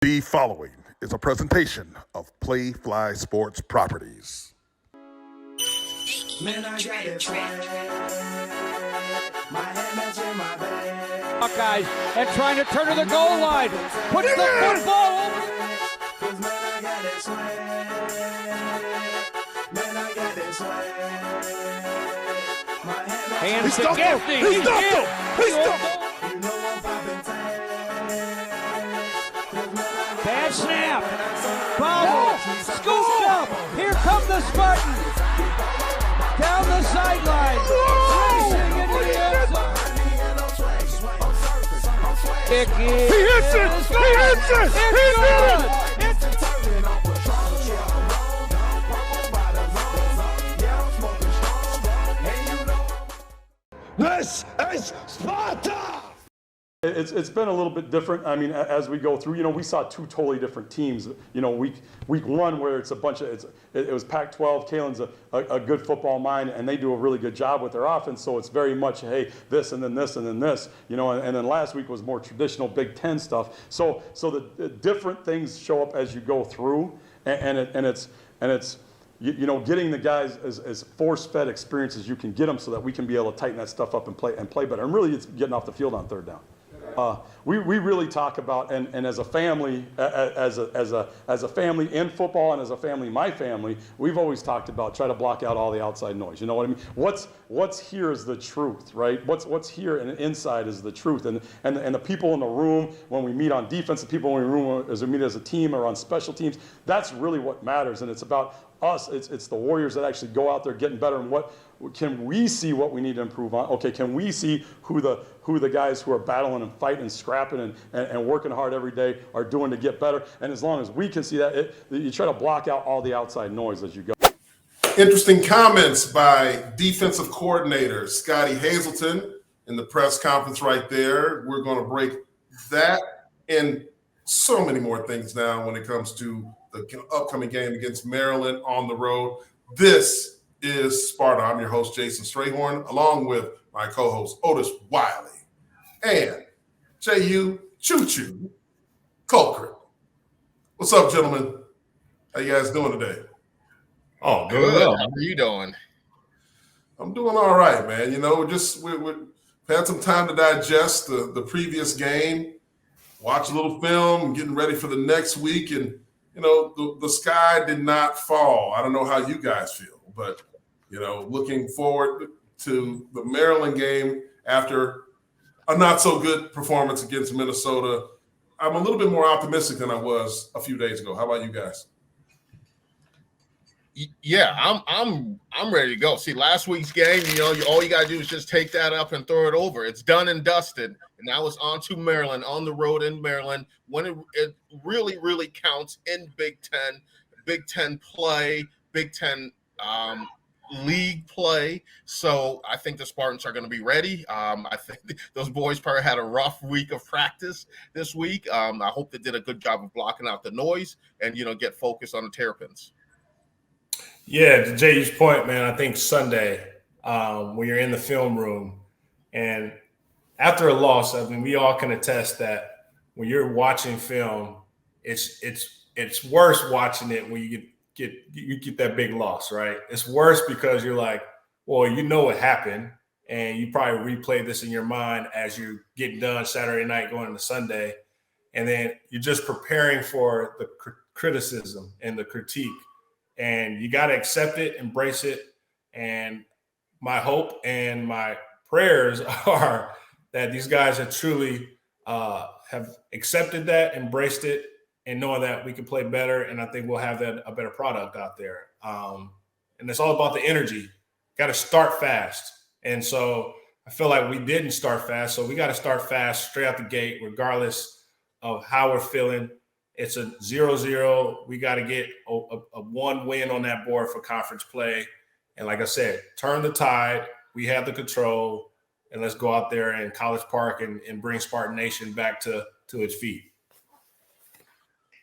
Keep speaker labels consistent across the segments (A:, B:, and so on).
A: The following is a presentation of Playfly Sports Properties.
B: Man, I got it my hand in my bag.
C: Buckeyes and trying to turn to the goal line. Puts the football over.
B: Cause man, I got it swag. Man, I got it swag. My
C: Hands to Gifty.
A: He stopped him.
B: You know I'm popping tag.
C: Bad snap. Bobble. Scooped up. Here come the Spartans. Down the sideline. Racing into the end zone.
A: He hits it! He hits it! He did it!
D: This is Sparta!
E: It's been a little bit different. I mean, as we go through, we saw two totally different teams. Week one where it's a bunch of it was Pac-12. Kalen's a good football mind, and they do a really good job with their offense. So it's very much hey this and then this and then this, and then last week was more traditional Big Ten stuff. So the different things show up as you go through, and it's getting the guys as force-fed experience as you can get them, so that we can be able to tighten that stuff up and play better. And really, it's getting off the field on third down. We really talk about, and as a family, as a family in football, and as a family, my family, we've always talked about try to block out all the outside noise. You know what I mean? What's here is the truth, right? What's here and inside is the truth. And the people in the room when we meet on defense, the people in the room as we meet as a team or on special teams, that's really what matters. And it's about us. It's the Warriors that actually go out there getting better. And what can we see what we need to improve on? Okay, can we see who the guys who are battling and fighting and scrapping and working hard every day are doing to get better? And as long as we can see that, you try to block out all the outside noise as you go.
F: Interesting comments by defensive coordinator Scotty Hazelton in the press conference right there. We're going to break that and so many more things down when it comes to the upcoming game against Maryland on the road. This is Sparta. I'm your host, Jason Strayhorn, along with my co-host, Otis Wiley, and Jehuu Choo-Choo Caulcrick. What's up, gentlemen? How you guys doing today?
D: Oh, good. How are you doing?
F: I'm doing all right, man. We've had some time to digest the previous game, watch a little film, getting ready for the next week, and the sky did not fall. I don't know how you guys feel, but looking forward to the Maryland game after a not so good performance against Minnesota. I'm a little bit more optimistic than I was a few days ago. How about you guys?
D: Yeah, I'm ready to go. See, last week's game, all you got to do is just take that up and throw it over. It's done and dusted. And now it's on to Maryland, on the road in Maryland, when it really, really counts in Big Ten play, Big Ten league play. So I think the Spartans are going to be ready. I think those boys probably had a rough week of practice this week. I hope they did a good job of blocking out the noise and, get focused on the terrapins.
G: Yeah, to Jay's point, man, I think Sunday, when you're in the film room and after a loss, I mean, we all can attest that when you're watching film, it's worse watching it when you get that big loss, right? It's worse because you're like, well, what happened, and you probably replay this in your mind as you get done Saturday night going into Sunday, and then you're just preparing for the criticism and the critique. And you got to accept it, embrace it. And my hope and my prayers are that these guys have truly have accepted that, embraced it, and knowing that we can play better. And I think we'll have a better product out there. And it's all about the energy. Got to start fast. And so I feel like we didn't start fast. So we got to start fast straight out the gate, regardless of how we're feeling. It's a 0-0. We got to get a one win on that board for conference play. And like I said, turn the tide. We have the control. And let's go out there in College Park and bring Spartan Nation back to its feet.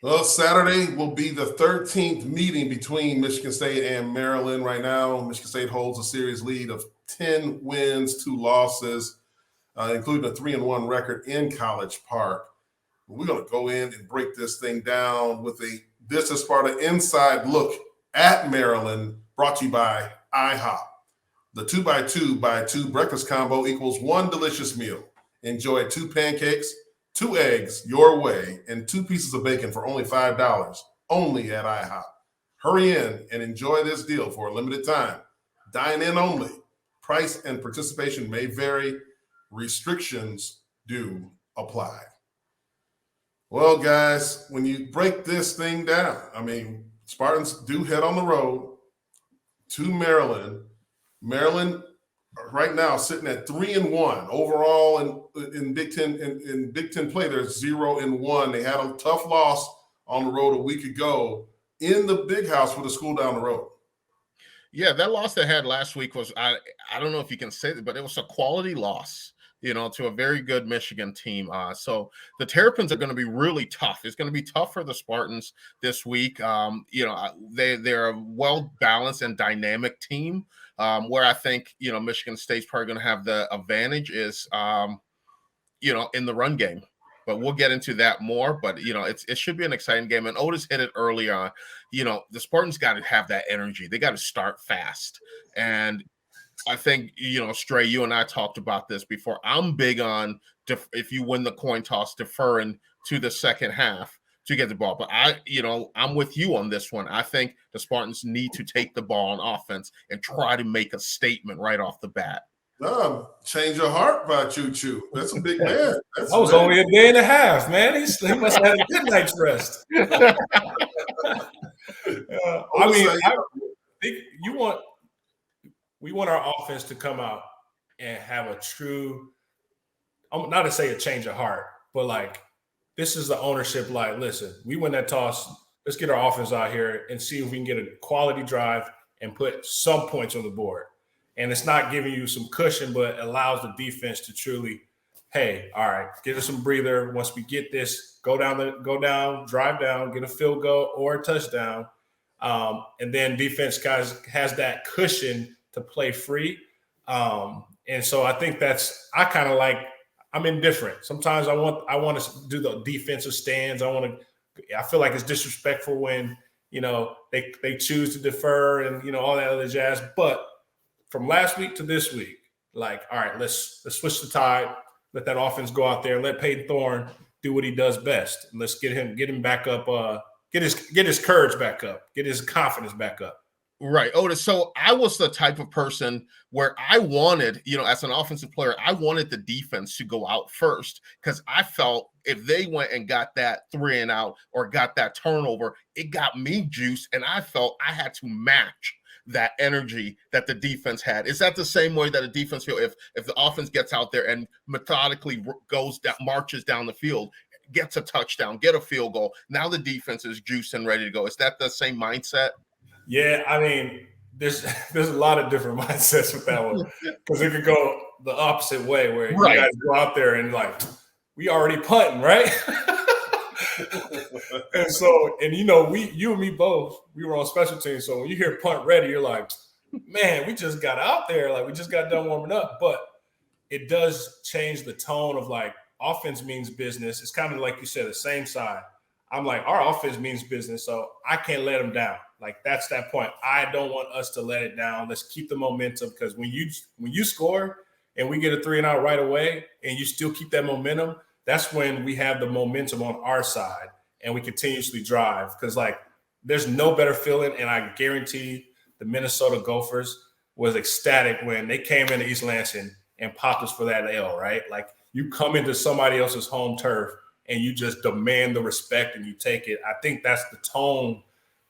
F: Well, Saturday will be the 13th meeting between Michigan State and Maryland. Right now, Michigan State holds a series lead of 10 wins, 2 losses, including a 3-1 record in College Park. We're going to go in and break this thing down with a This is Sparta inside look at Maryland, brought to you by IHOP. The 2x2 breakfast combo equals one delicious meal. Enjoy 2 pancakes, 2 eggs your way, and 2 pieces of bacon for only $5, only at IHOP. Hurry in and enjoy this deal for a limited time. Dine in only. Price and participation may vary. Restrictions do apply. Well, guys, when you break this thing down, I mean, Spartans do head on the road to Maryland. Maryland right now sitting at 3-1 overall in Big Ten. In Big Ten play, they're 0-1. They had a tough loss on the road a week ago in the Big House with a school down the road.
D: Yeah, that loss they had last week was, I don't know if you can say it, but it was a quality loss, to a very good Michigan team. So the Terrapins are going to be really tough. It's going to be tough for the Spartans this week. They're a well-balanced and dynamic team, where I think, Michigan State's probably going to have the advantage is, in the run game. But we'll get into that more. But, it should be an exciting game. And Otis hit it early on. The Spartans got to have that energy. They got to start fast. And I think, Stray, you and I talked about this before. I'm big on, if you win the coin toss, deferring to the second half to get the ball. But I'm with you on this one. I think the Spartans need to take the ball on offense and try to make a statement right off the bat.
F: Change your heart by Choo. That's a big man.
G: That was only a day and a half, man. He must have had a good night's rest. We want our offense to come out and have a true, not to say a change of heart, but this is the ownership. Listen, we win that toss. Let's get our offense out here and see if we can get a quality drive and put some points on the board. And it's not giving you some cushion, but allows the defense to truly, hey, all right, get us some breather. Once we get this, go down, drive down, get a field goal or a touchdown. And then defense guys has that cushion to play free. And so I think I'm indifferent. Sometimes I want to do the defensive stands. I feel like it's disrespectful when, they choose to defer and, all that other jazz. But from last week to this week, all right, let's switch the tide, let that offense go out there, let Peyton Thorne do what he does best. And let's get him back up, get his courage back up, get his confidence back up.
D: Right, Otis. So I was the type of person where I wanted, as an offensive player, I wanted the defense to go out first because I felt if they went and got that 3 and out or got that turnover, it got me juice, and I felt I had to match that energy that the defense had. Is that the same way that a defense feel if the offense gets out there and methodically goes down, marches down the field, gets a touchdown, get a field goal, now the defense is juiced and ready to go? Is that the same mindset?
G: Yeah, I mean, there's a lot of different mindsets with that one because it could go the opposite way where you guys go out there and we already punting, right? And so, you and me both, we were on special teams. So when you hear punt ready, you're like, man, we just got out there. We just got done warming up. But it does change the tone of offense means business. It's kind of like you said, the same side. I'm like, our offense means business, so I can't let them down. That's that point. I don't want us to let it down. Let's keep the momentum because when you score and we get a 3 and out right away and you still keep that momentum, that's when we have the momentum on our side and we continuously drive because there's no better feeling. And I guarantee the Minnesota Gophers was ecstatic when they came into East Lansing and popped us for that L, right? You come into somebody else's home turf and you just demand the respect and you take it. I think that's the tone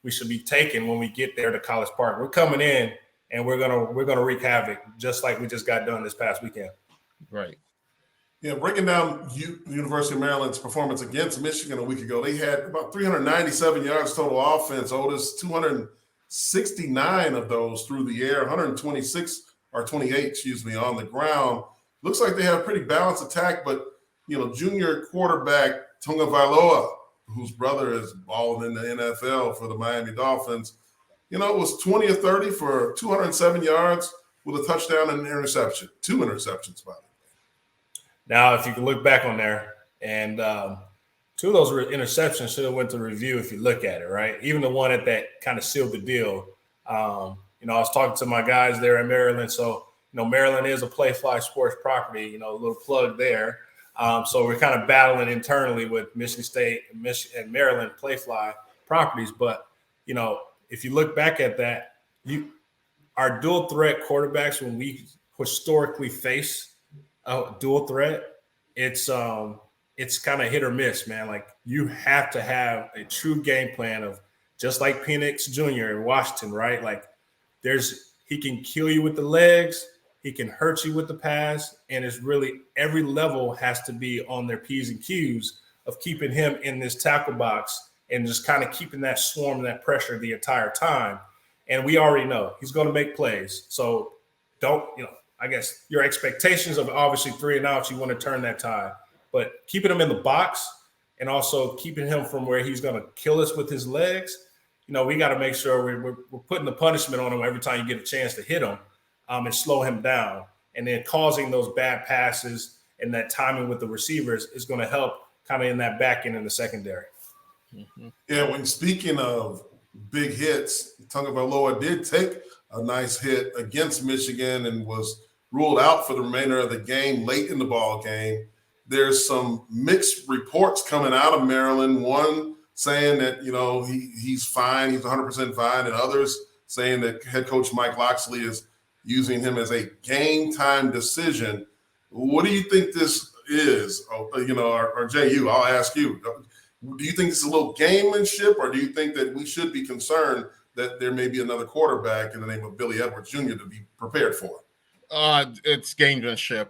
G: we should be taking when we get there to College Park. We're coming in and we're gonna wreak havoc just like we just got done this past weekend.
D: Right.
F: Yeah, breaking down University of Maryland's performance against Michigan a week ago, they had about 397 yards total offense. Otis, 269 of those through the air, 126 or 28, on the ground. Looks like they have a pretty balanced attack, but junior quarterback Tunga Vailoa, whose brother is balling in the NFL for the Miami Dolphins, it was 20 or 30 for 207 yards with a touchdown and an interception. 2 interceptions, by the way.
G: Now, if you can look back on there, and two of those interceptions should have went to review if you look at it, right? Even the one that kind of sealed the deal. I was talking to my guys there in Maryland. So, Maryland is a Play Fly Sports property, a little plug there. So we're kind of battling internally with Michigan State and Maryland Play Fly properties. But, if you look back at that, our dual threat quarterbacks, when we historically face a dual threat, it's kind of hit or miss, man. Like, you have to have a true game plan of, just like Penix Jr. in Washington, right? Like, he can kill you with the legs, he can hurt you with the pass, and it's really every level has to be on their P's and Q's of keeping him in this tackle box and just kind of keeping that swarm and that pressure the entire time. And we already know he's going to make plays. So I guess your expectations of obviously 3 and outs, you want to turn that tide, but keeping him in the box and also keeping him from where he's going to kill us with his legs, we got to make sure we're putting the punishment on him every time you get a chance to hit him and slow him down. And then causing those bad passes and that timing with the receivers is going to help kind of in that back end in the secondary.
F: Mm-hmm. Yeah, when speaking of big hits, Tagovailoa did take a nice hit against Michigan and was ruled out for the remainder of the game late in the ball game. There's some mixed reports coming out of Maryland, one saying that, he's fine, he's 100% fine, and others saying that head coach Mike Locksley is using him as a game time decision. What do you think this is? Or Jehuu, I'll ask you. Do you think it's a little gamemanship, or do you think that we should be concerned that there may be another quarterback in the name of Billy Edwards Jr. to be prepared for?
D: It's gamesmanship.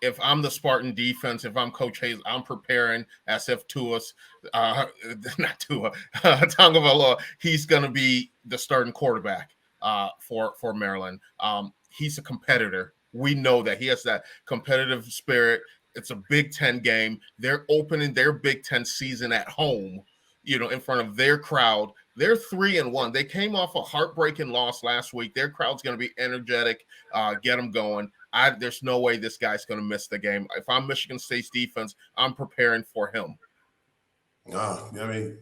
D: If I'm the Spartan defense, if I'm Coach Hayes, I'm preparing as if Tagovailoa, he's going to be the starting quarterback for Maryland. He's a competitor. We know that he has that competitive spirit. It's a Big Ten game. They're opening their Big Ten season at home, in front of their crowd. They're 3-1. They came off a heartbreaking loss last week. Their crowd's going to be energetic, get them going. There's no way this guy's going to miss the game. If I'm Michigan State's defense, I'm preparing for him.
F: The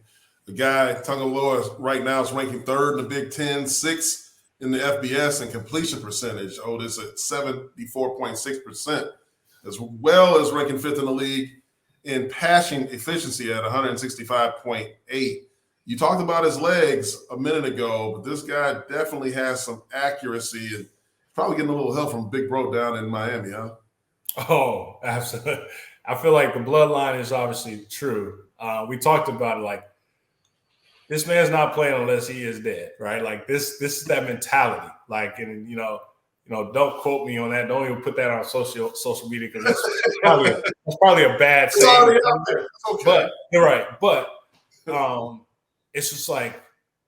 F: guy, Tagovailoa, right now is ranking 3rd in the Big Ten, 6th in the FBS in completion percentage. Otis at 74.6%, as well as ranking 5th in the league in passing efficiency at 165.8. You talked about his legs a minute ago, but this guy definitely has some accuracy and probably getting a little help from Big Bro down in Miami, huh?
G: Oh, absolutely. I feel like the bloodline is obviously true. We talked about it, like, this man's not playing unless he is dead, right? Like, this is that mentality. Like, and don't quote me on that. Don't even put that on social media, because that's probably a bad saying.
F: Okay.
G: But you're right. But it's just like,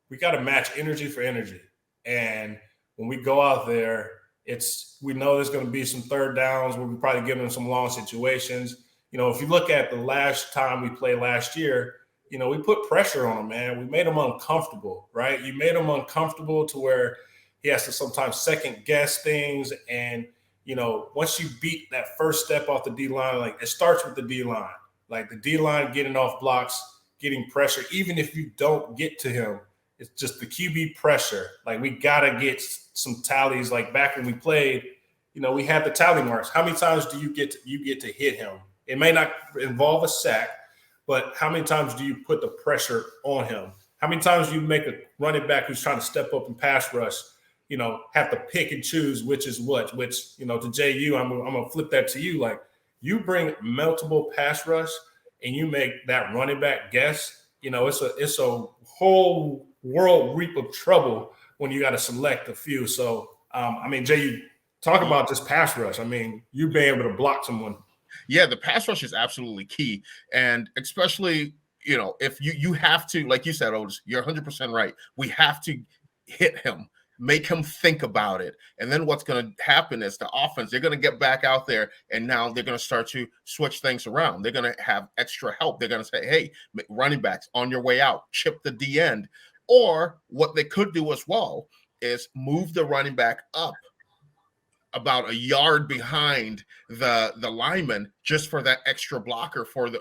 G: we got to match energy for energy. And when we go out there, we know there's going to be some third downs where we probably give them some long situations. If you look at the last time we played last year, we put pressure on him, man. We made him uncomfortable, right? You made him uncomfortable to where he has to sometimes second guess things. And, once you beat that first step off the D-line, like, it starts with the D-line. Like, the D-line getting off blocks, getting pressure, even if you don't get to him, it's just the QB pressure. Like, we got to get some tallies. Like, back when we played, we had the tally marks. How many times do you get to hit him? It may not involve a sack, but how many times do you put the pressure on him? How many times do you make a running back who's trying to step up and pass rush, have to pick and choose which is what, which, to Jehuu, I'm going to flip that to you. Like, you bring multiple pass rush and you make that running back guess, it's a whole world reap of trouble when you got to select a few. So, Jehuu, talk about this pass rush. You being able to block someone.
D: Yeah, the pass rush is absolutely key. And especially, if you have to, like you said, Otis, you're 100% right. We have to hit him, make him think about it. And then what's going to happen is the offense, they're going to get back out there, and now they're going to start to switch things around. They're going to have extra help. They're going to say, hey, running backs, on your way out, chip the D end. Or what they could do as well is move the running back up about a yard behind the lineman just for that extra blocker for the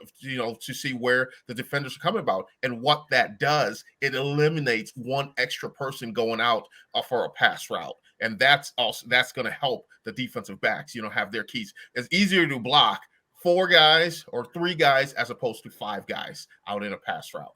D: to see where the defenders are coming about. And what that does, it eliminates one extra person going out for a pass route. And that's going to help the defensive backs, have their keys. It's easier to block 4 guys or 3 guys as opposed to 5 guys out in a pass route.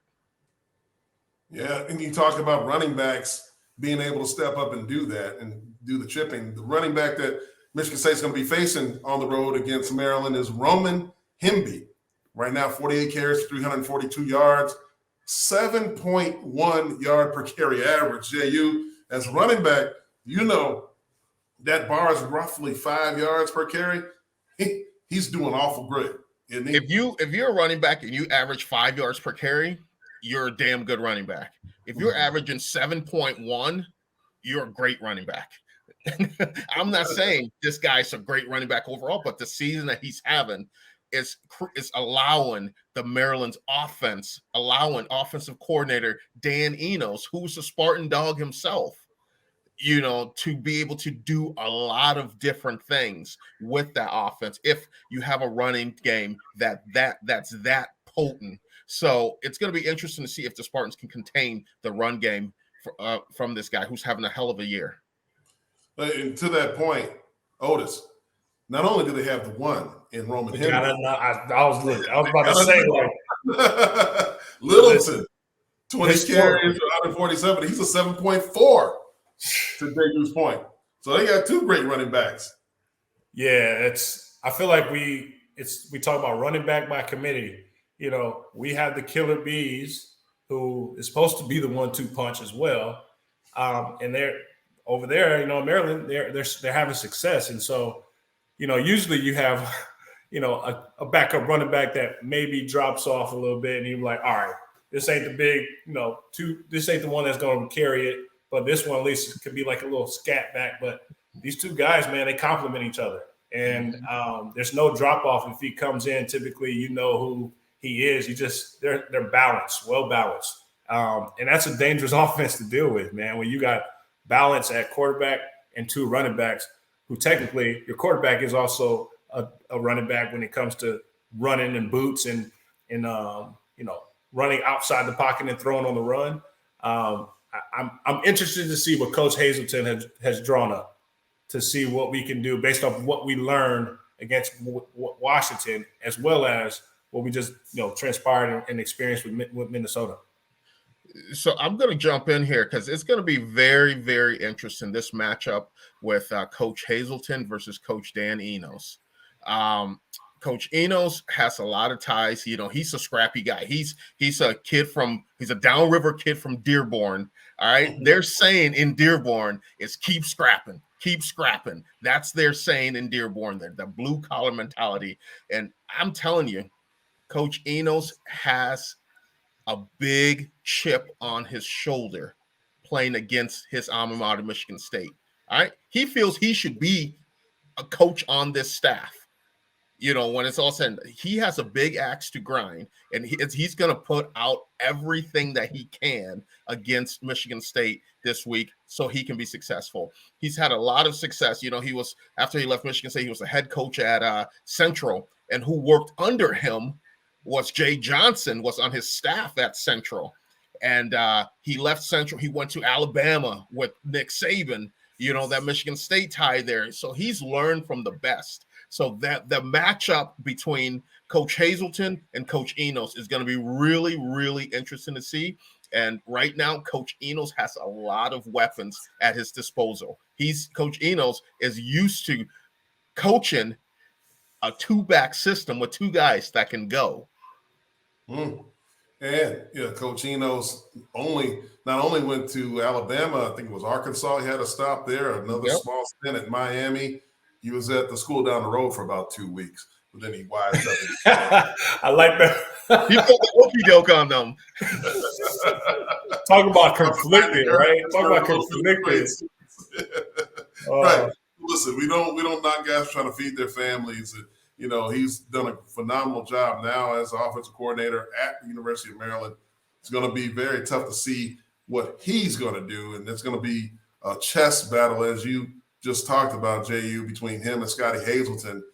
F: Yeah, and you talk about running backs being able to step up and do that and do the chipping. The running back that Michigan State's going to be facing on the road against Maryland is Roman Hemby. Right now, 48 carries, 342 yards, 7.1 yard per carry average. Jehuu, as running back, that bar is roughly 5 yards per carry. He's doing awful great.
D: If you're a running back and you average 5 yards per carry, you're a damn good running back. If you're averaging 7.1, you're a great running back. I'm not saying this guy's a great running back overall, but the season that he's having is allowing the Maryland's offense, allowing offensive coordinator Dan Enos, who's a Spartan dog himself, to be able to do a lot of different things with that offense if you have a running game that's that potent. So it's going to be interesting to see if the Spartans can contain the run game from this guy who's having a hell of a year.
F: And to that point, Otis, not only do they have the one in Roman Hemby.
G: I was about to say, like,
F: Littleton, 20 carries, 147. He's a 7.4 to Jehu's point. So they got 2 great running backs.
G: Yeah, I feel like we talk about running back by committee. We have the killer bees who is supposed to be the 1-2 punch as well. And they're over there, in Maryland, they're having success. And so, usually you have, a backup running back that maybe drops off a little bit and you're like, all right, this ain't the big, this ain't the one that's going to carry it. But this one at least could be like a little scat back. But these 2 guys, man, they complement each other. And there's no drop off if he comes in. Typically, who he is. They're balanced, well balanced. And that's a dangerous offense to deal with, man. When you got balance at quarterback and 2 running backs, who technically your quarterback is also a running back when it comes to running and boots and running outside the pocket and throwing on the run. I'm interested to see what Coach Hazelton has drawn up to see what we can do based off what we learned against Washington, as well as what we just transpired and experienced with Minnesota.
D: So I'm going to jump in here because it's going to be very, very interesting, this matchup with Coach Hazelton versus Coach Dan Enos. Coach Enos has a lot of ties. He's a scrappy guy. He's a downriver kid from Dearborn. All right. They're saying in Dearborn is keep scrapping. That's their saying in Dearborn, the blue collar mentality. And I'm telling you, Coach Enos has a big chip on his shoulder playing against his alma mater, Michigan State. All right. He feels he should be a coach on this staff. When it's all said, he has a big axe to grind, and he's going to put out everything that he can against Michigan State this week so he can be successful. He's had a lot of success. He was, after he left Michigan State, he was a head coach at Central, and who worked under him was Jay Johnson, was on his staff at Central. And he left Central. He went to Alabama with Nick Saban, that Michigan State tie there. So he's learned from the best. So that the matchup between Coach Hazelton and Coach Enos is going to be really, really interesting to see. And right now, Coach Enos has a lot of weapons at his disposal. Coach Enos is used to coaching a 2-back system with 2 guys that can go.
F: And Coach Enos not only went to Alabama, I think it was Arkansas. He had a stop there, another small stint at Miami. He was at the school down the road for about 2 weeks, but then he wised up.
G: I like that.
D: He put the okie doke on them.
G: Talk about conflicted, right? Talk about conflicted.
F: Right. Listen, we don't knock guys trying to feed their families. He's done a phenomenal job now as offensive coordinator at the University of Maryland. It's going to be very tough to see what he's going to do, and it's going to be a chess battle, as you just talked about, JU, between him and Scotty Hazelton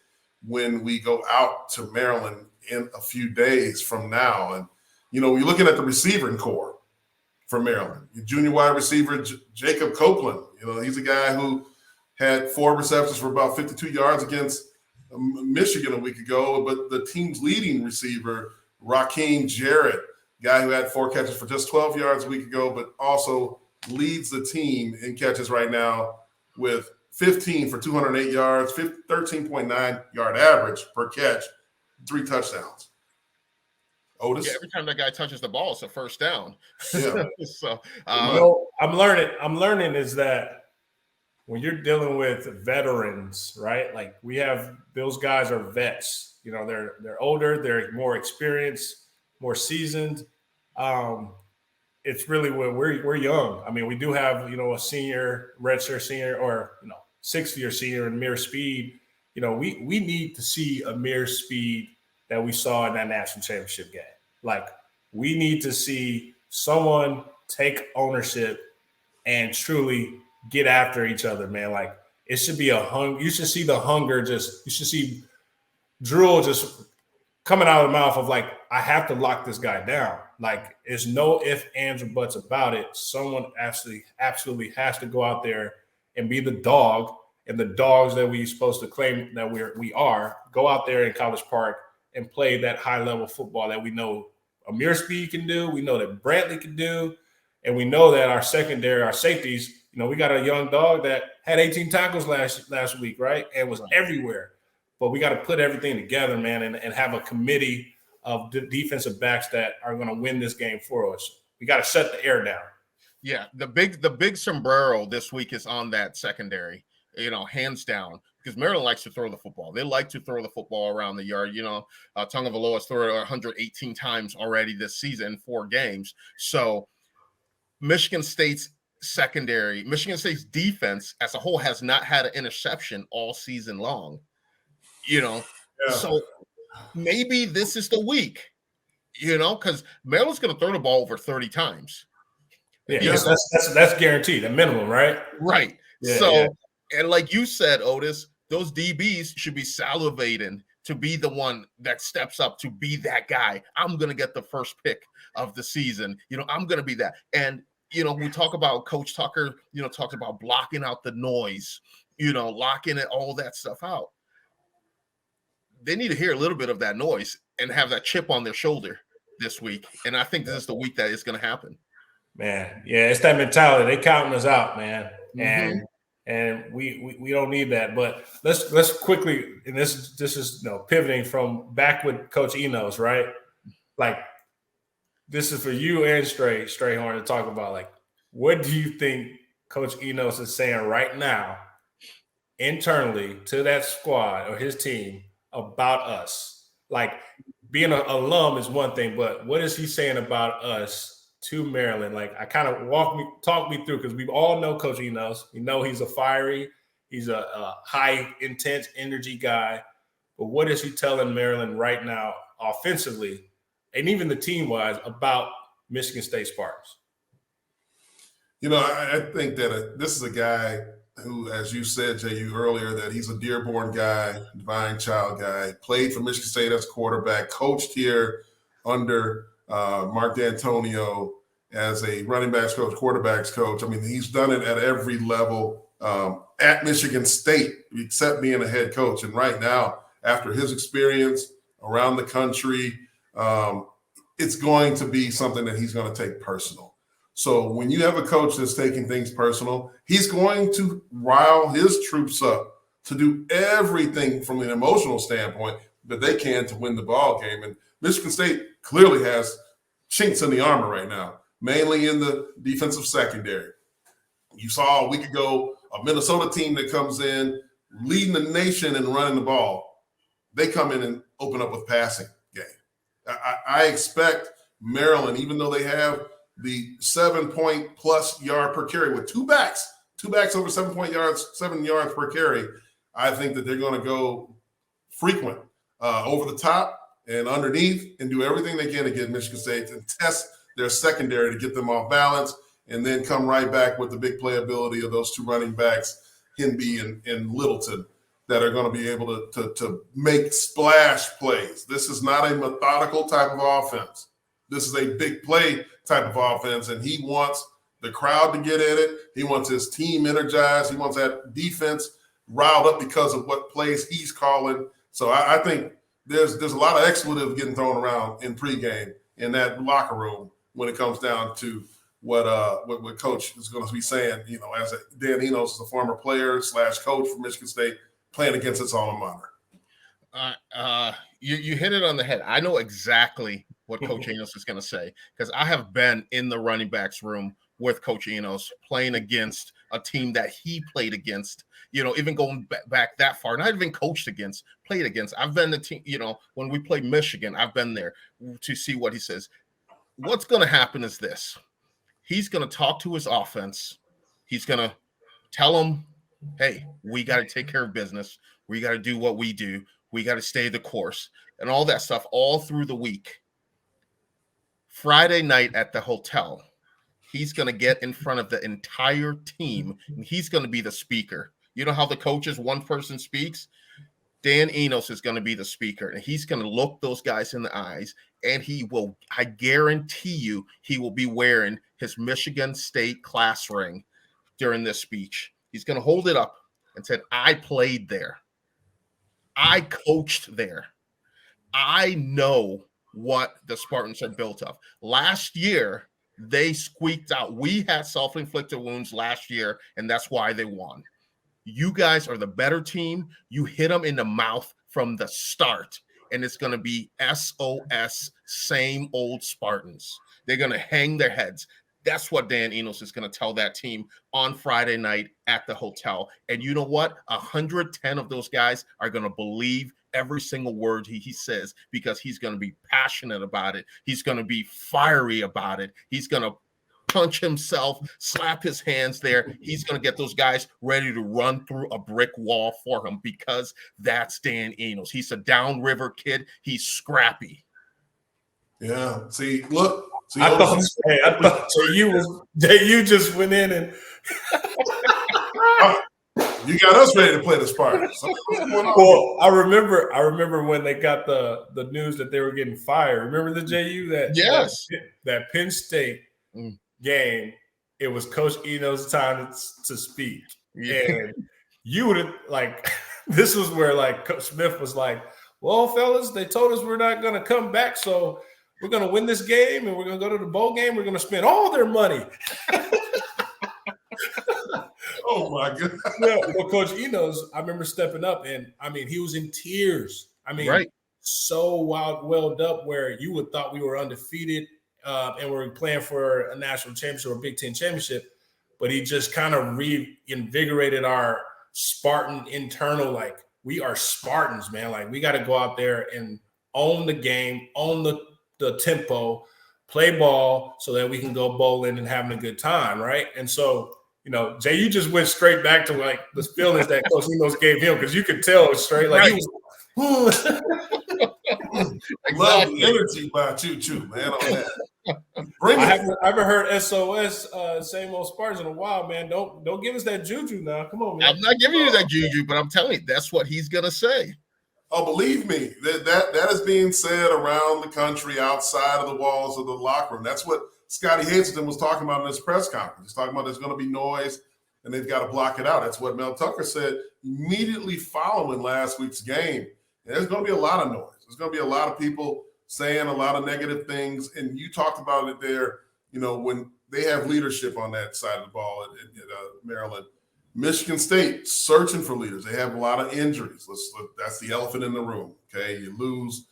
F: when we go out to Maryland in a few days from now. And, you know, you're looking at the receiving core for Maryland. Your junior wide receiver, Jacob Copeland, you know, he's a guy who had 4 receptions for about 52 yards against Michigan a week ago, but the team's leading receiver, Raheem Jarrett, guy who had 4 catches for just 12 yards a week ago, but also leads the team in catches right now with 15 for 208 yards, 13.9 yard average per catch, 3 touchdowns. Otis?
D: Yeah, every time that guy touches the ball, it's a first down.
F: Yeah.
D: So,
G: I'm learning is that when you're dealing with veterans, right? Like we have those guys are vets. You know, they're older, they're more experienced, more seasoned. It's really when we're young. I mean, we do have, you know, a senior, redshirt senior, or, you know, 6th-year senior in Amir Speed. You know, we need to see Amir Speed that we saw in that national championship game. Like, we need to see someone take ownership and truly get after each other, man. Like, it should be you should see the hunger you should see drool just coming out of the mouth of like, I have to lock this guy down. Like, there's no ifs, ands, or buts about it. Someone absolutely has to go out there and be the dog, and the dogs that we're supposed to claim that we are, go out there in College Park and play that high-level football that we know Amir Speed can do, we know that Brantley can do, and we know that our secondary, our safeties, you know, we got a young dog that had 18 tackles last week, right, and was everywhere. But we got to put everything together, man, and have a committee of defensive backs that are going to win this game for us. We got to shut the air down.
D: yeah, the big sombrero this week is on that secondary, you know, hands down, because Maryland likes to throw the football. They like to throw the football around the yard. You know, Tagovailoa has thrown it 118 times already this season in 4 games. So Michigan State's secondary, Michigan State's defense as a whole has not had an interception all season long. You know, so maybe this is the week, you know, because Maryland's going to throw the ball over 30 times.
G: Yeah, that's guaranteed, a minimum, right?
D: Right.
G: Yeah,
D: so,
G: yeah.
D: And like you said, Otis, those DBs should be salivating to be the one that steps up to be that guy. I'm going to get the first pick of the season. You know, I'm going to be that. And, you know, we talk about Coach Tucker, you know, talks about blocking out the noise, you know, locking it, all that stuff out. They need to hear a little bit of that noise and have that chip on their shoulder this week. And I think this is the week that it's going to happen.
G: Man, yeah, it's that mentality. They counting us out, man. And we don't need that. But let's quickly, and this is, you know, pivoting from back with Coach Enos, right? Like, this is for you and Strayhorn to talk about, like, what do you think Coach Enos is saying right now internally to that squad or his team about us? Like, being an alum is one thing, but what is he saying about us to Maryland? Like, I kind of talk me through, because we all know Coach Enos. We know he's he's a high intense energy guy. But what is he telling Maryland right now offensively, and even the team wise, about Michigan State Spartans?
F: You know, I think that this is a guy who, as you said, JU, earlier, that he's a Dearborn guy, divine child guy, played for Michigan State as quarterback, coached here under Mark D'Antonio as a running backs coach, quarterbacks coach. I mean, he's done it at every level at Michigan State, except being a head coach. And right now, after his experience around the country, it's going to be something that he's going to take personal. So when you have a coach that's taking things personal, he's going to rile his troops up to do everything from an emotional standpoint that they can to win the ball game. And Michigan State clearly has chinks in the armor right now, mainly in the defensive secondary. You saw a week ago a Minnesota team that comes in leading the nation and running the ball. They come in and open up with passing game. I expect Maryland, even though they have the 7-point+ yard per carry with two backs over 7 yards per carry, I think that they're going to go frequent over the top and underneath and do everything they can to get Michigan State and test their secondary to get them off balance, and then come right back with the big playability of those two running backs, Hinby and Littleton that are going to be able to make splash plays. This is not a methodical type of offense. This is a big play type of offense, and he wants the crowd to get in it. He wants his team energized. He wants that defense riled up because of what plays he's calling. So I think there's a lot of expletive getting thrown around in pregame in that locker room when it comes down to what Coach is going to be saying. As Dan Enos is a former player / coach for Michigan State, playing against its alma mater.
D: You hit it on the head. I know exactly what Coach Enos is going to say because I have been in the running backs room with Coach Enos playing against a team that he played against, even going back that far, not even coached against, played against. I've been the team, when we played Michigan, I've been there to see what he says. What's going to happen is this. He's going to talk to his offense. He's going to tell them, hey, we got to take care of business. We got to do what we do. We got to stay the course and all that stuff all through the week. Friday night at the hotel, he's going to get in front of the entire team, and he's going to be the speaker. You know how the coaches, one person speaks? Dan Enos is going to be the speaker, and he's going to look those guys in the eyes, and I guarantee you, he will be wearing his Michigan State class ring during this speech. He's going to hold it up and said, I played there. I coached there. I know what the Spartans are built of. Last year, they squeaked out. We had self-inflicted wounds last year, and that's why they won. You guys are the better team. You hit them in the mouth from the start, and it's going to be SOS, same old Spartans. They're going to hang their heads. That's what Dan Enos is going to tell that team on Friday night at the hotel. And you know what? 110 of those guys are going to believe every single word he says because he's going to be passionate about it. He's going to be fiery about it. He's going to punch himself, slap his hands there. He's going to get those guys ready to run through a brick wall for him because that's Dan Enos. He's a downriver kid. He's scrappy.
F: Yeah. See, look. See,
G: I thought you just went in and
F: you got us ready to play the Spartans.
G: Well, I remember when they got the news that they were getting fired. Remember the Jehuu that Penn State game? It was Coach Enos' time to speak, and you would have this was where Coach Smith was like, "Well, fellas, they told us we're not going to come back, so we're going to win this game, and we're going to go to the bowl game. We're going to spend all their money."
F: Oh my goodness!
G: Yeah, well, Coach Enos, I remember stepping up, and he was in tears. So welled up where you would thought we were undefeated, and we were playing for a national championship or Big Ten championship, but he just kind of reinvigorated our Spartan internal. We are Spartans, man. We got to go out there and own the game, own the tempo, play ball, so that we can go bowling and having a good time, right? And so. Jay, you just went straight back to the feelings that Coach Enos gave him because you could tell it was straight. He was.
F: Love the energy by Choo, man. On that.
G: I haven't heard SOS, same old Spartans in a while, man. Don't give us that juju now. Come on, man.
D: I'm not giving you that juju, but I'm telling you, that's what he's gonna say.
F: Oh, believe me, that is being said around the country outside of the walls of the locker room. That's what Scotty Hazelton was talking about in his press conference. He's talking about there's going to be noise and they've got to block it out. That's what Mel Tucker said immediately following last week's game. And there's going to be a lot of noise. There's going to be a lot of people saying a lot of negative things. And you talked about it there, when they have leadership on that side of the ball at Maryland. Michigan State searching for leaders. They have a lot of injuries. That's the elephant in the room, okay? You lose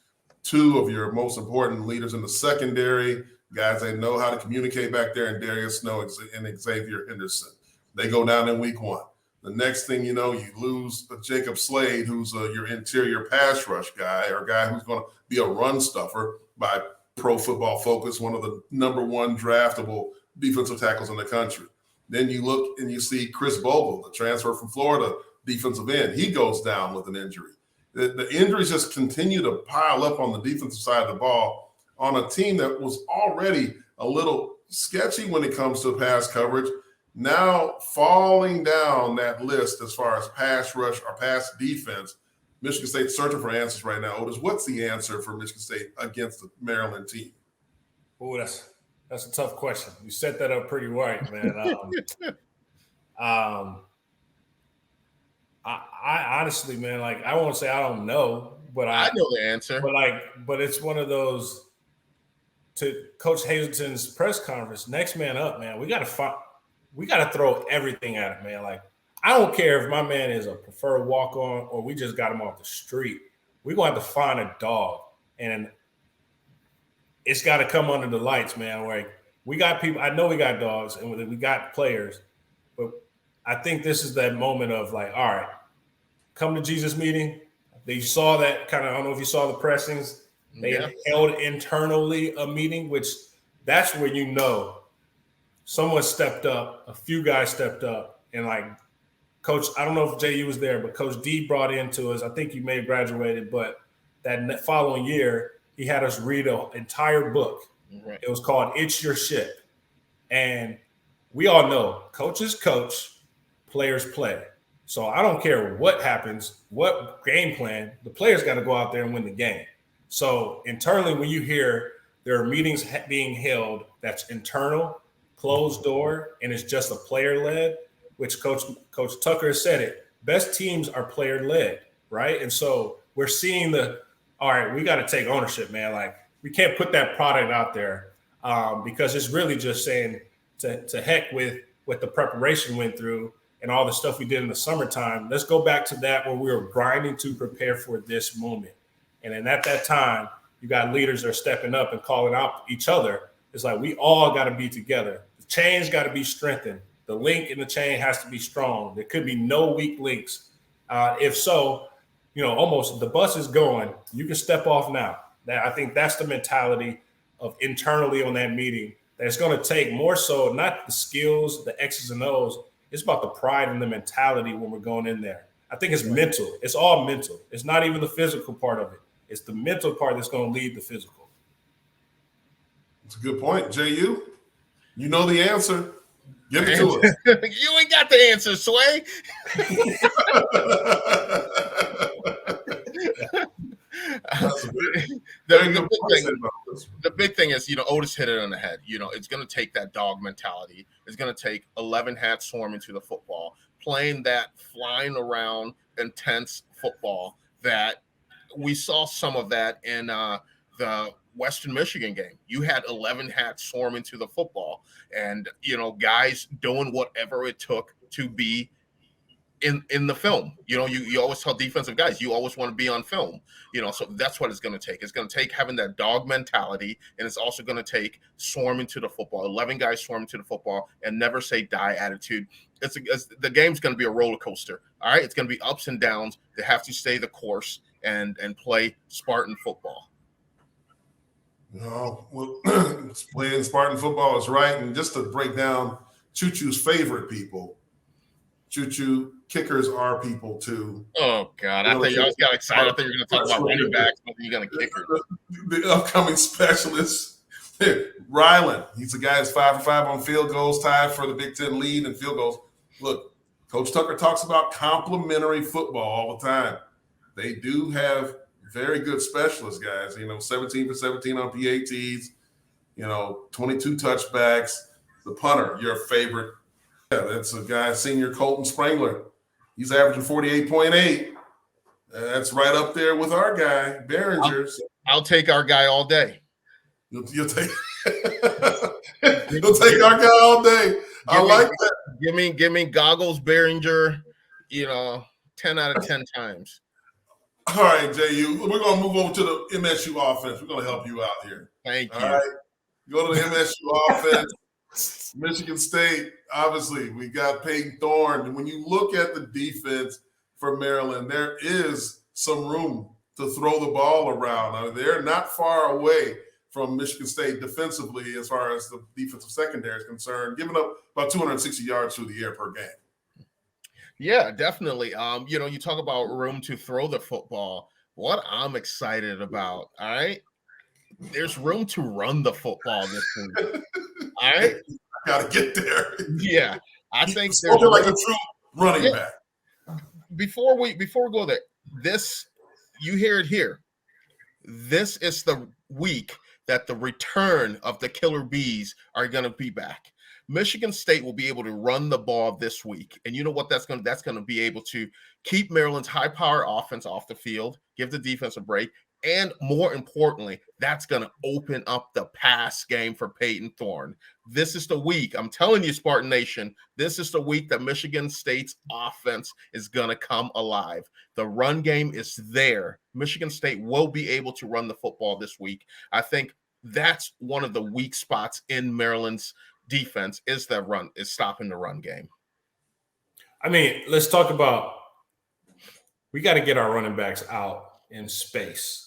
F: two of your most important leaders in the secondary. Guys, they know how to communicate back there, and Darius Snow and Xavier Henderson. They go down in week one. The next thing you know, you lose Jacob Slade, who's your interior pass rush guy, or a guy who's going to be a run stuffer by Pro Football Focus, one of the number one draftable defensive tackles in the country. Then you look and you see Chris Bogle, the transfer from Florida defensive end. He goes down with an injury. The injuries just continue to pile up on the defensive side of the ball on a team that was already a little sketchy when it comes to pass coverage. Now falling down that list as far as pass rush or pass defense, Michigan State searching for answers right now. Otis, what's the answer for Michigan State against the Maryland team?
G: Oh, that's a tough question. You set that up pretty right, man. I honestly, man, like I won't say I don't know, but I
D: know the answer.
G: But it's one of those. To Coach Hazelton's press conference, next man up, man. We got to throw everything at it, man. Like I don't care if my man is a preferred walk on or we just got him off the street. We're going to have to find a dog, and it's got to come under the lights, man. Like we got people. I know we got dogs and we got players, but I think this is that moment of like, all right, come to Jesus meeting. They saw that kind of. I don't know if you saw the pressings. They held internally a meeting, which that's where you know someone stepped up, a few guys stepped up, and like Coach, I don't know if JU was there, but Coach D brought into us. I think you may have graduated, but that following year, he had us read an entire book. Right. It was called It's Your Ship. And we all know coaches coach, players play. So I don't care what happens, what game plan, the players got to go out there and win the game. So internally, when you hear there are meetings being held that's internal, closed door, and it's just a player-led, which Coach Tucker said it, best teams are player-led, right? And so we're seeing all right, we got to take ownership, man. Like we can't put that product out there because it's really just saying to heck with what the preparation went through and all the stuff we did in the summertime. Let's go back to that where we were grinding to prepare for this moment. And then at that time, you got leaders that are stepping up and calling out each other. It's like we all got to be together. The chain's got to be strengthened. The link in the chain has to be strong. There could be no weak links. If so, almost the bus is going. You can step off now. I think that's the mentality of internally on that meeting. That it's going to take more so not the skills, the X's and O's. It's about the pride and the mentality when we're going in there. I think it's mental. It's all mental. It's not even the physical part of it. It's the mental part that's going to lead the physical.
F: That's a good point. JU, you know the answer. Give it to us.
D: You ain't got the answer, Sway. The big thing is, Otis hit it on the head. It's going to take that dog mentality. It's going to take 11 hats swarming to the football, playing that flying around intense football that we saw some of that in the Western Michigan game. You had 11 hats swarming to the football and, guys doing whatever it took to be in the film. You always tell defensive guys, you always want to be on film, so that's what it's going to take. It's going to take having that dog mentality, and it's also going to take swarming to the football, 11 guys swarming to the football and never say die attitude. The game's going to be a roller coaster. All right. It's going to be ups and downs. They have to stay the course and play Spartan football.
F: Playing Spartan football is right. And just to break down Choo-Choo's favorite people, Choo-Choo, kickers are people too.
D: Oh, God. I think y'all got excited. I think you're going to talk about running backs, but you're going to kickers.
F: The upcoming specialist, Ryland. He's a guy that's 5 for 5 on field goals, tied for the Big Ten lead in field goals. Look, Coach Tucker talks about complementary football all the time. They do have very good specialist guys, 17 for 17 on PATs, 22 touchbacks. The punter, your favorite. Yeah, that's a guy, senior Colton Sprangler. He's averaging 48.8. That's right up there with our guy, Behringer.
D: I'll take our guy all day.
F: You'll take you'll take our guy all day. I like that.
D: Give me goggles, Behringer, 10 out of 10 times.
F: All right, JU, we're going to move over to the MSU offense. We're going to help you out here.
D: Thank you.
F: All right, go to the MSU offense. Michigan State, obviously, we got Peyton Thorne. And when you look at the defense for Maryland, there is some room to throw the ball around. I mean, they're not far away from Michigan State defensively as far as the defensive secondary is concerned, giving up about 260 yards through the air per game.
D: Yeah, definitely. You talk about room to throw the football. What I'm excited about, all right? There's room to run the football this week. All right?
F: Got to get there.
D: Yeah. I think
F: He's
D: there's
F: spoken like a true running
D: Yeah.
F: back.
D: before we go there, this you hear it here. This is the week that the return of the Killer Bees are going to be back. Michigan State will be able to run the ball this week, and you know what that's going to be able to keep Maryland's high-power offense off the field, give the defense a break, and more importantly, that's going to open up the pass game for Peyton Thorne. This is the week. I'm telling you, Spartan Nation, this is the week that Michigan State's offense is going to come alive. The run game is there. Michigan State will be able to run the football this week. I think that's one of the weak spots in Maryland's defense is stopping the run game.
G: I mean, let's talk about we got to get our running backs out in space.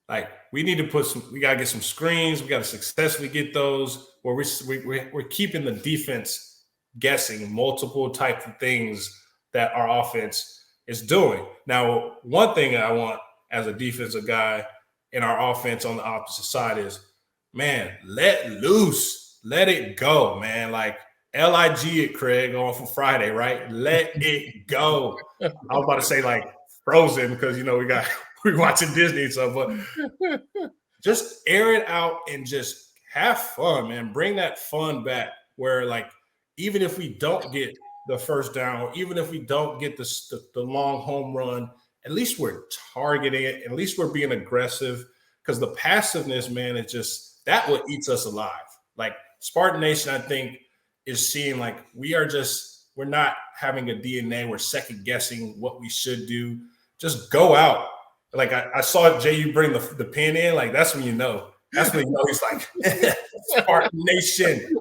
G: Like we need to we got to get some screens. We got to successfully get those where we're keeping the defense guessing multiple types of things that our offense is doing. Now, one thing I want as a defensive guy in our offense on the opposite side is, man, let loose, let it go, man. Like LIG it, Craig, on for Friday, right? Let it go. I was about to say like Frozen because, we're watching Disney and stuff, but just air it out and just have fun, man. Bring that fun back where, like, even if we don't get the first down or even if we don't get the long home run, at least we're targeting it. At least we're being aggressive because the passiveness, man, is just that what eats us alive. Like Spartan Nation, I think, is seeing like we're not having a DNA. We're second guessing what we should do. Just go out. Like I saw Jehuu bring the pin in. Like that's when you know. That's when you know he's like Spartan Nation.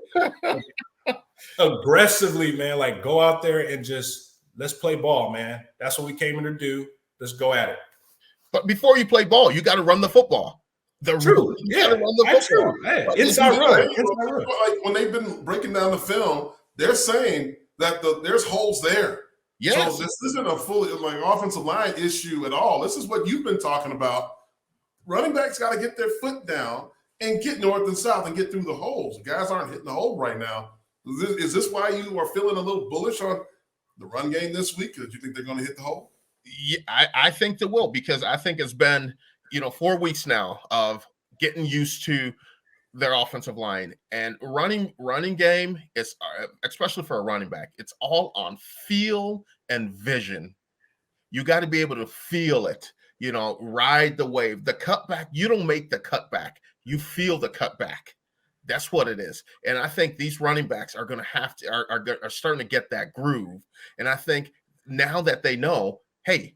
G: Aggressively, man. Like go out there and just let's play ball, man. That's what we came in to do. Let's go at it.
D: But before you play ball, you got to run the football.
G: True. Yeah.
D: Run the football.
G: Hey, inside run.
F: Like when they've been breaking down the film, they're saying that there's holes there.
D: Yes.
F: So this isn't a fully like offensive line issue at all. This is what you've been talking about. Running backs got to get their foot down and get north and south and get through the holes. The guys aren't hitting the hole right now. Is this why you are feeling a little bullish on the run game this week? Because you think they're going to hit the hole?
D: Yeah, I think they will because I think it's been 4 weeks now of getting used to their offensive line and running game is especially for a running back. It's all on feel and vision. You got to be able to feel it. Ride the wave. The cutback. You don't make the cutback. You feel the cutback. That's what it is. And I think these running backs are going to have to are starting to get that groove. And I think now that they know, hey,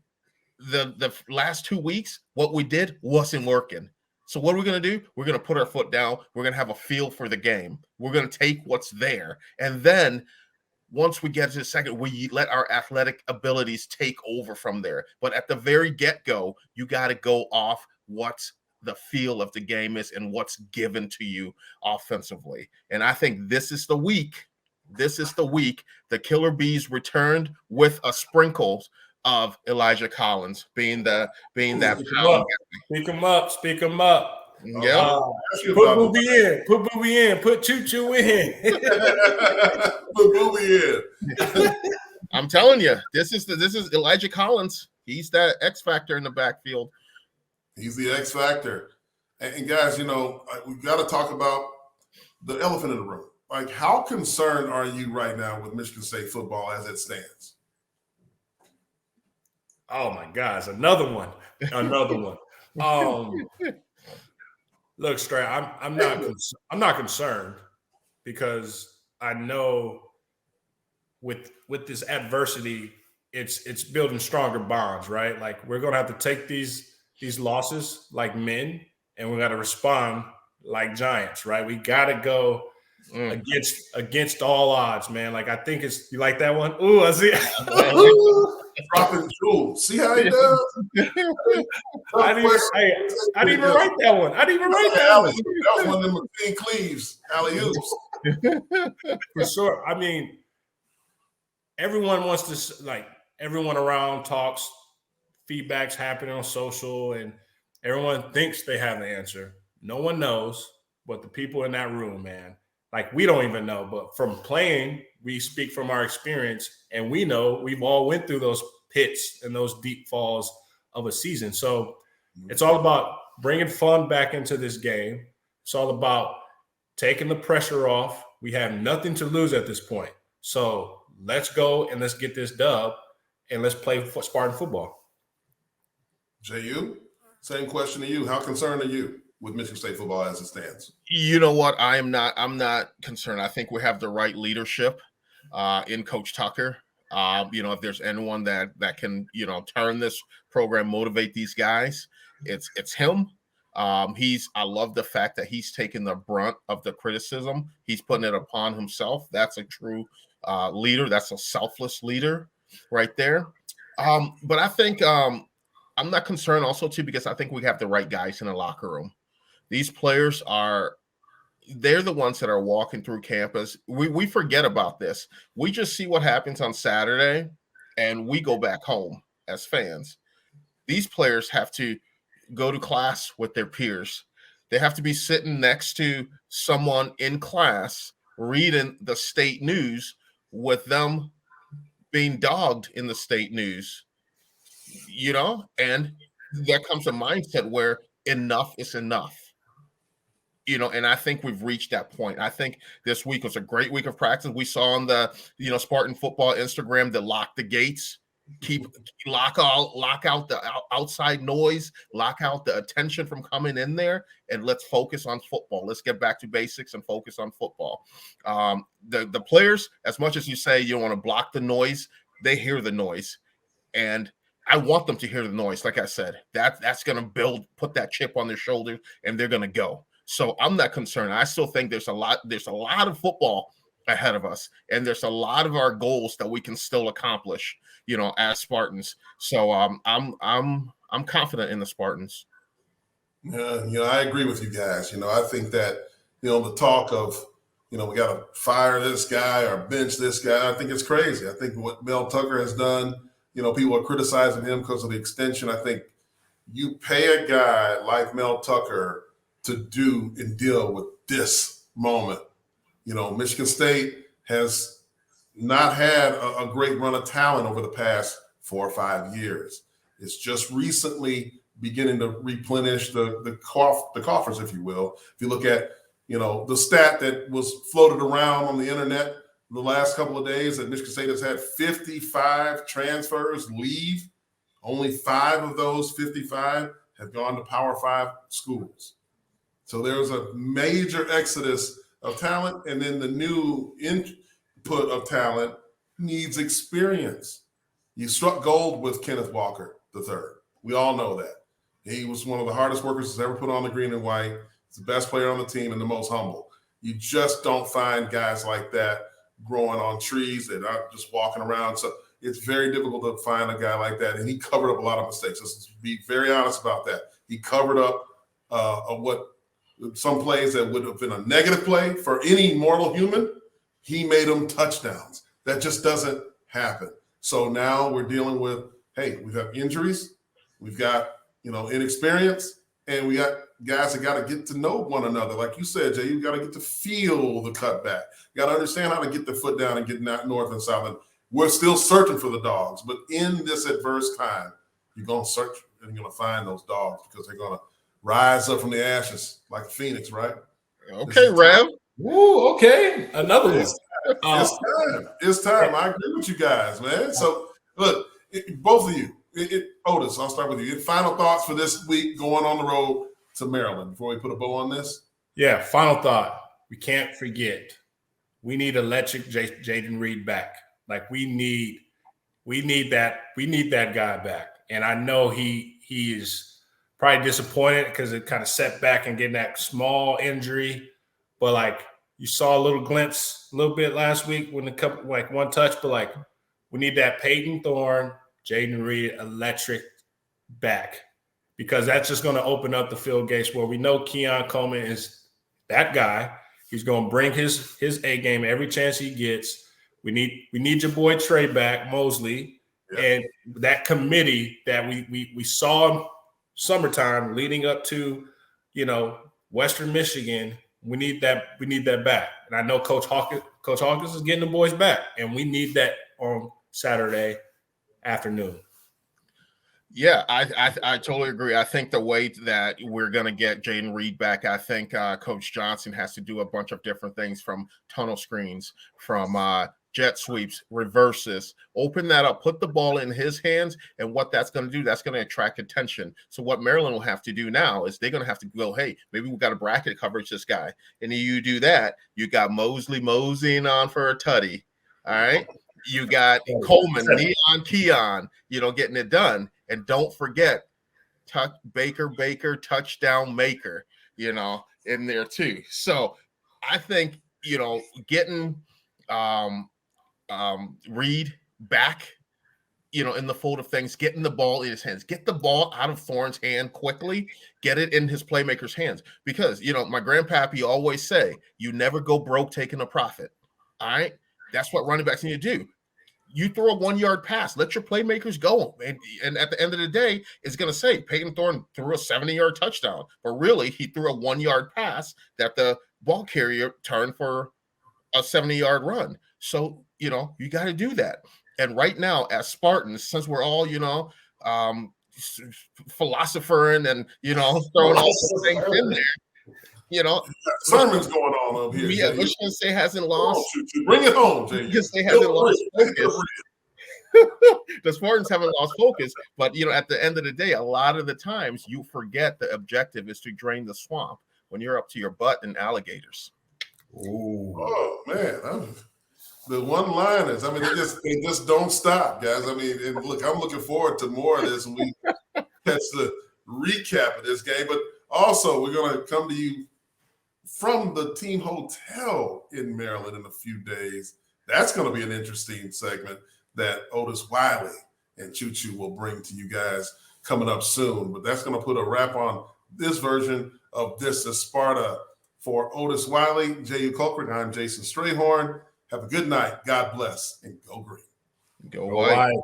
D: the last 2 weeks, what we did wasn't working. So what are we going to do? We're going to put our foot down. We're going to have a feel for the game. We're going to take what's there. And then once we get to the second, we let our athletic abilities take over from there. But at the very get-go, you got to go off what's the feel of the game is and what's given to you offensively. And I think this is the week. This is the week the Killer Bees returned with a sprinkle of Elijah Collins being that pound.
G: Speak him up.
D: Yeah.
G: Put Booby in. Put Choo Choo in.
F: Put Booby in.
D: I'm telling you, this is Elijah Collins. He's that X factor in the backfield.
F: He's the X factor. And guys, we've got to talk about the elephant in the room. Like, how concerned are you right now with Michigan State football as it stands?
G: Oh my gosh, another one. Look, Stray, I'm not concerned because I know with this adversity, it's building stronger bonds, right? Like we're gonna have to take these losses like men, and we got to respond like giants, right? We got to go against all odds, man. Like I think you like that one. Ooh, I see.
F: Dropping jewels. See how he does?
G: I didn't even write that one.
F: That was one of them McLean Cleaves alley-oops.
G: For sure. I mean, everyone wants to everyone around talks, feedback's happening on social, and everyone thinks they have the answer. No one knows but the people in that room, man. like we don't even know. But from playing, we speak from our experience, and we know we've all went through those pits and those deep falls of a season. So it's all about bringing fun back into this game. It's all about taking the pressure off. We have nothing to lose at this point. So let's go and let's get this dub and let's play Spartan football.
F: Jehuu, same question to you. How concerned are you with Michigan State football as it stands?
D: You know what? I'm not concerned. I think we have the right leadership in Coach Tucker. If there's anyone that can, turn this program, motivate these guys, it's him. I love the fact that he's taking the brunt of the criticism. He's putting it upon himself. That's a true leader. That's a selfless leader right there. But I think I'm not concerned also too, because I think we have the right guys in the locker room. These players they're the ones that are walking through campus. We forget about this. We just see what happens on Saturday and we go back home as fans. These players have to go to class with their peers. They have to be sitting next to someone in class reading the state news with them being dogged in the state news, and there comes a mindset where enough is enough. And I think we've reached that point. I think this week was a great week of practice. We saw on the, Spartan football Instagram that lock the gates, lock out the outside noise, lock out the attention from coming in there, and let's focus on football. Let's get back to basics and focus on football. The players, as much as you say you don't want to block the noise, they hear the noise, and I want them to hear the noise. Like I said, that's going to put that chip on their shoulder, and they're going to go. So I'm not concerned. I still think there's a lot of football ahead of us, and there's a lot of our goals that we can still accomplish, as Spartans. So I'm confident in the Spartans.
F: Yeah, I agree with you guys. I think that, the talk of, we got to fire this guy or bench this guy, I think it's crazy. I think what Mel Tucker has done, people are criticizing him because of the extension. I think you pay a guy like Mel Tucker to do and deal with this moment. Michigan State has not had a great run of talent over the past 4 or 5 years. It's just recently beginning to replenish the coffers, if you will. If you look at, the stat that was floated around on the internet the last couple of days, that Michigan State has had 55 transfers leave. Only 5 of those 55 have gone to Power 5 schools. So there's a major exodus of talent, and then the new input of talent needs experience. You struck gold with Kenneth Walker III. We all know that. He was one of the hardest workers that's ever put on the green and white. He's the best player on the team and the most humble. You just don't find guys like that growing on trees that are just walking around. So it's very difficult to find a guy like that, and he covered up a lot of mistakes. Let's be very honest about that. He covered up some plays that would have been a negative play for any mortal human. He made them touchdowns. That just doesn't happen. So now we're dealing with, hey, we've got injuries, we've got, inexperience, and we got guys that got to get to know one another. Like you said, Jay, you got to get to feel the cutback. You got to understand how to get the foot down and get north and south. And we're still searching for the dogs, but in this adverse time, you're going to search and you're going to find those dogs, because they're going to rise up from the ashes like a phoenix, right?
D: Okay, Rev.
G: Ooh, okay. Another one.
F: It's time. I agree with you guys, man. So, look, both of you, Otis, I'll start with you. Final thoughts for this week going on the road to Maryland before we put a bow on this?
G: Yeah, final thought. We can't forget. We need electric Jaden Reed back. Like we need that guy back. And I know he is probably disappointed because it kind of set back and getting that small injury. But like you saw a little glimpse a little bit last week when one touch, but like we need that Peyton Thorne, Jaden Reed electric back, because that's just going to open up the field gates where we know Keon Coleman is that guy. He's going to bring his A game every chance he gets. We need your boy Trey back, Mosley, and that committee that we saw summertime leading up to, Western Michigan We need that. We need that back. And I know Coach Hawkins is getting the boys back, and we need that on Saturday afternoon.
D: Yeah, I totally agree. I think the way that we're going to get Jaden Reed back, I think Coach Johnson has to do a bunch of different things, from tunnel screens, from jet sweeps, reverses, open that up, put the ball in his hands. And what that's going to do, that's going to attract attention. So what Maryland will have to do now is they're going to have to go, hey, maybe we got a bracket coverage this guy. And you do that, you got Mosley moseying on for a tutty. All right. You got Coleman, Neon Keon, getting it done. And don't forget, Baker, touchdown maker, in there too. So I think, getting Reed back, in the fold of things, getting the ball in his hands, get the ball out of Thorne's hand quickly, get it in his playmaker's hands. Because, my grandpappy always say, you never go broke taking a profit. All right. That's what running backs need to do. You throw a 1-yard pass, let your playmakers go. And at the end of the day, it's going to say Peyton Thorne threw a 70-yard touchdown, but really he threw a 1-yard pass that the ball carrier turned for a 70-yard run. So, you got to do that. And right now, as Spartans, since we're all, philosophering and, throwing all those things in there,
F: sermons going on up here.
D: Yeah, Michigan State hasn't lost.
F: Bring it home, Jay.
D: Michigan State hasn't lost focus. The Spartans haven't lost focus, but at the end of the day, a lot of the times you forget the objective is to drain the swamp when you're up to your butt in alligators.
F: Ooh. Oh man, the one-liners. I mean, they just don't stop, guys. I mean, and look, I'm looking forward to more of this when we catch the recap of this game. But also, we're going to come to you from the team hotel in Maryland in a few days. That's going to be an interesting segment that Otis Wiley and Choo Choo will bring to you guys coming up soon. But that's going to put a wrap on this version of This is Sparta. For Otis Wiley, Jehuu Caulcrick, I'm Jason Strayhorn. Have a good night. God bless, and go green.
D: Go white.